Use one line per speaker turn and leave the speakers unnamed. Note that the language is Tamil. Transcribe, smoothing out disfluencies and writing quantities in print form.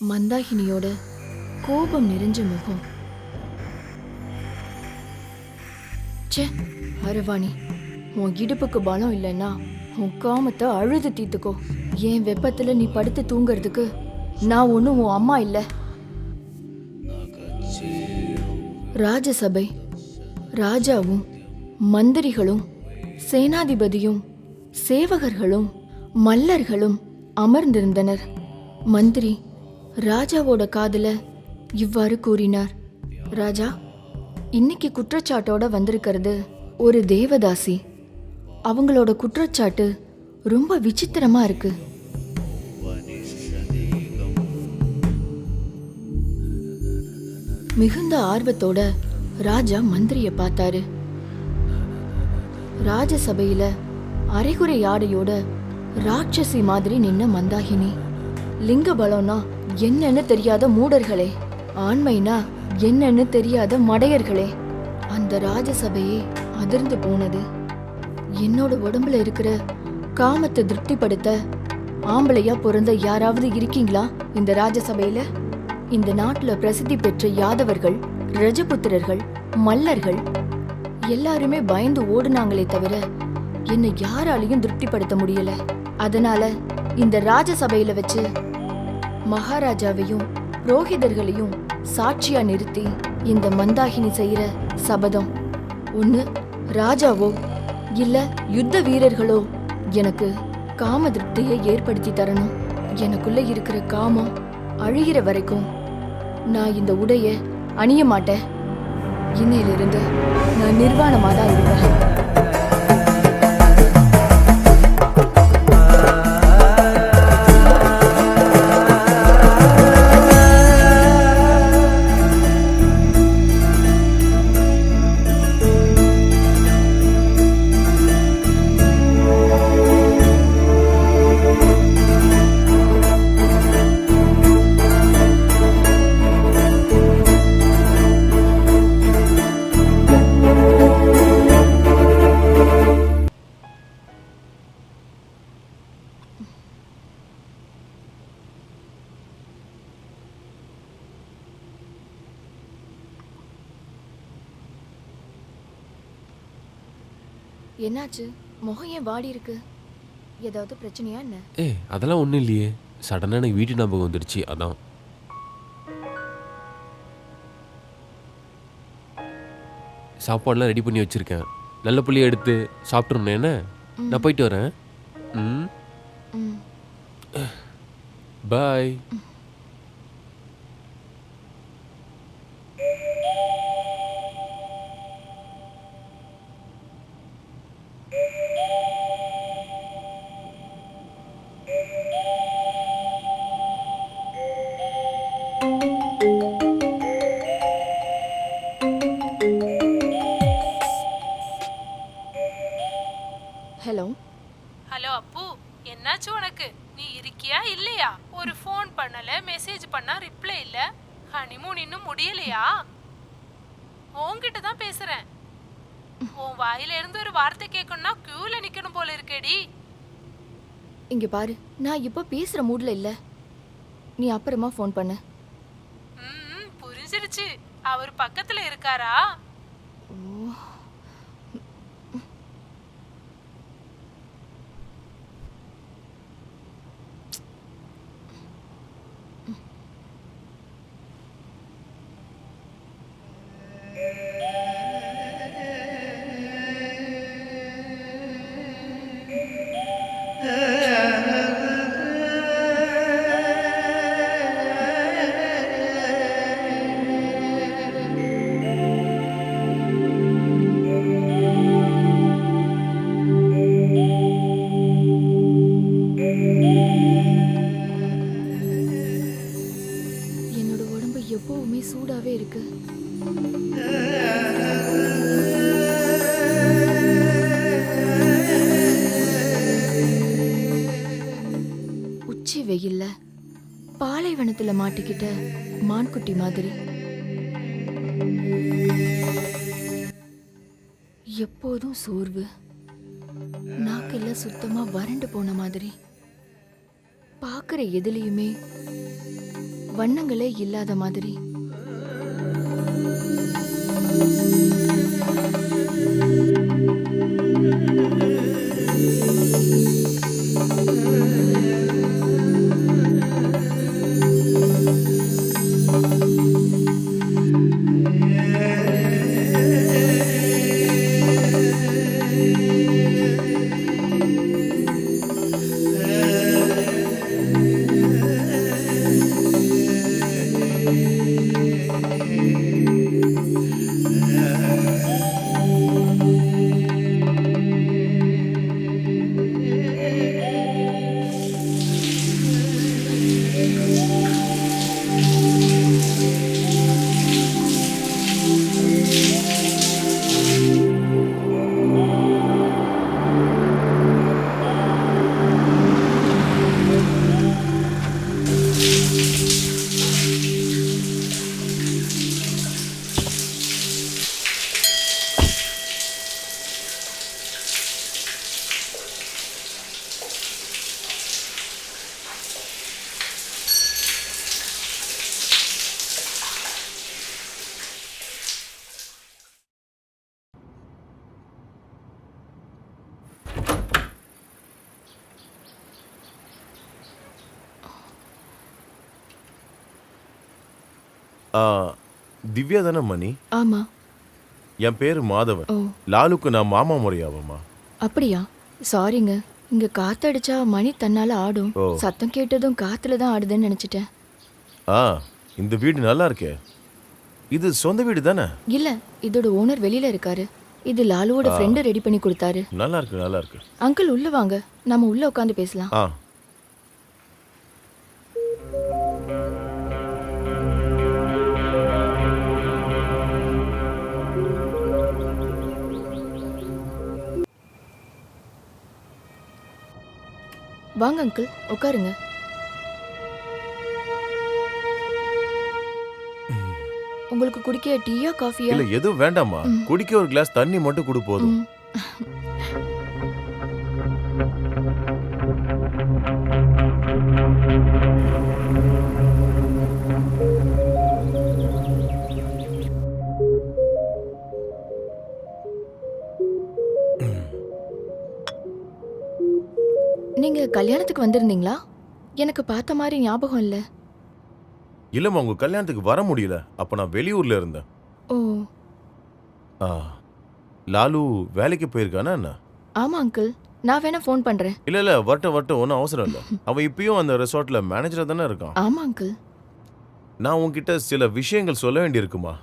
மந்தாகினியோட கோபம் நிறைஞ்ச முகம். ச்சே அரவாணி, உன் இடுப்புக்கு பலம் இல்லைன்னா உன் காமத்தை அழுது தீத்துக்கோ. என் வெப்பத்துல நீ படுத்து தூங்கறதுக்கு நான் ஒன்றும் உன் அம்மா இல்லை. ராஜசபை ராஜாவும் மந்திரிகளும் சேனாதிபதியும் சேவகர்களும் மல்லர்களும் அமர்ந்திருந்தனர். மந்திரி ராஜாவோட காதுல இவ்வாறு கூறினார். ராஜா, இன்னைக்கு குற்றச்சாட்டோட வந்திருக்கிறது ஒரு தேவதாசி. அவங்களோட குற்றச்சாட்டு ரொம்ப விசித்திரமா இருக்கு. மிகுந்த ஆர்வத்தோட ராஜா மந்திரிய பார்த்தாரு. ராஜசபையில அரைகுறை ஆடையோட ராட்சசி மாதிரி நின்ன மந்தாகினி. லிங்க பலம்னா என்னன்னு தெரியாத மூடர்களே, ஆண்மைனா என்னன்னு தெரியாத மடையர்களே. அந்த ராஜசபையே அதிர்ந்து போனது. என்னோட உடம்புல இருக்கிற காமத்தை திருப்திப்படுத்த ஆம்பளையா பிறந்த யாராவது இருக்கீங்களா இந்த ராஜசபையில? இந்த நாட்டுல பிரசித்தி பெற்ற யாதவர்கள், ரஜபுத்திரர்கள், மல்லர்கள் எல்லாருமே பயந்து ஓடுனாங்களே தவிர என்னை யாராலையும் திருப்திப்படுத்த முடியல. அதனால இந்த ராஜசபையில வச்சு மகாராஜாவையும் புரோகிதர்களையும் சாட்சியா நிறுத்தி இந்த மந்தாகினி செய்யற சபதம், ஒண்ணு ராஜாவோ இல்ல யுத்த வீரர்களோ எனக்கு காம திருப்தியை ஏற்படுத்தி தரணும். எனக்குள்ள இருக்கிற காமம் அழிகிற வரைக்கும் நான் இந்த உடைய அணிய மாட்டேன். இன்னையிலிருந்து நான் நிர்வாணமா தான் இருப்பேன். என்னாச்சு? முகம் ஏன் வாடி இருக்கு? ஏதாவது பிரச்சனையா என்ன?
அதெல்லாம் ஒன்றும் இல்லையே. சடனாக எனக்கு வீட்டு ஞாபகம் வந்துடுச்சு, அதான். சாப்பாடுலாம் ரெடி பண்ணி வச்சுருக்கேன். நல்ல புள்ளியை எடுத்து சாப்பிட்ருந்தேன். என்ன, நான் போயிட்டு வரேன். பாய்.
ஹலோ
ஹலோ அப்பு, என்னாச்சு உனக்கு? நீ இருக்கியா இல்லையா? ஒரு ஃபோன் பண்ணல, மெசேஜ் பண்ணா ரிப்ளை இல்ல. ஹனிமூன் இன்னும் முடியலையா? உன்கிட்ட தான் பேசுறேன். உன் வாயில இருந்து ஒரு வார்த்தை கேட்கணும்னா கியூல நிக்கணும் போல இருக்கேடி.
இங்க பாரு, நான் இப்ப பேசுற மூட்ல இல்ல. நீ அப்புறமா ஃபோன் பண்ணு.
புரிஞ்சிருச்சு. அவர் பக்கத்துல இருக்காரா?
எப்பவுமே சூடாவே இருக்கு. உச்சி வெயில்ல பாலைவனத்துல மாட்டிக்கிட்ட மான்குட்டி மாதிரி எப்போதும் சோர்வு, நாக்கெல்லாம் சுத்தமா வறண்டு போன மாதிரி, பார்க்குற எதுலையுமே வண்ணங்களே இல்லாத மாதிரி.
ஆ, திவ்யா தானே மணி?
ஆமா.
என் பேரு மாதவன்.
ஓ,
லாலுக்கு நான் மாமா முறையாவம்மா.
அப்படியா? சாரிங்க. இங்க காத்தடிச்சா மணி தன்னால ஆடும்.
ஓ.
சத்தம் கேட்டதும் காத்துல தான் ஆடுதுன்னு நினைச்சிட்டேன்.
ஆ, இந்த வீடு நல்லா இருக்கே. இது சொந்த வீடு தானே?
இல்ல, இதோட ஓனர் வெளியில இருக்காரு. இது லாலுவோட ஃப்ரெண்டு ரெடி பண்ணி கொடுத்தாரு.
நல்லா இருக்கு, நல்லா இருக்கு.
அங்கிள் உள்ள வாங்க, நம்ம உள்ள உட்காந்து பேசலாம்.
ஆ,
வாங்க அங்கிள், உட்காருங்க. உங்களுக்கு குடிக்க டீயா காஃபியா?
இல்ல எதுவும் வேண்டாம்மா. குடிக்க ஒரு கிளாஸ் தண்ணி மட்டும் குடு போதும்.
ம். நீங்க கல்யாணத்துக்கு வந்திருந்தீங்களா? எனக்கு பார்த்த மாதிரி ஞாபகம் இல்ல.
இல்லம்மா, உங்க கல்யாணத்துக்கு வர முடியல. அப்ப நான் வெளியூர்ல இருந்தேன்.
ஓ,
ஆ, லாலு வேலைக்கு போயிருக்கானா என்ன?
ஆமா அங்கிள். நான் வேணா ஃபோன் பண்றேன்.
இல்ல இல்ல, வரட்டும், ஒன்றும் அவசரம் இல்லை. அவன் இப்பயும் அந்த ரெசார்ட்ல மேனேஜரா தானே இருக்கான்.
ஆமா அங்கிள்.
நான் உன்கிட்ட சில விஷயங்கள் சொல்ல வேண்டியிருக்குமா?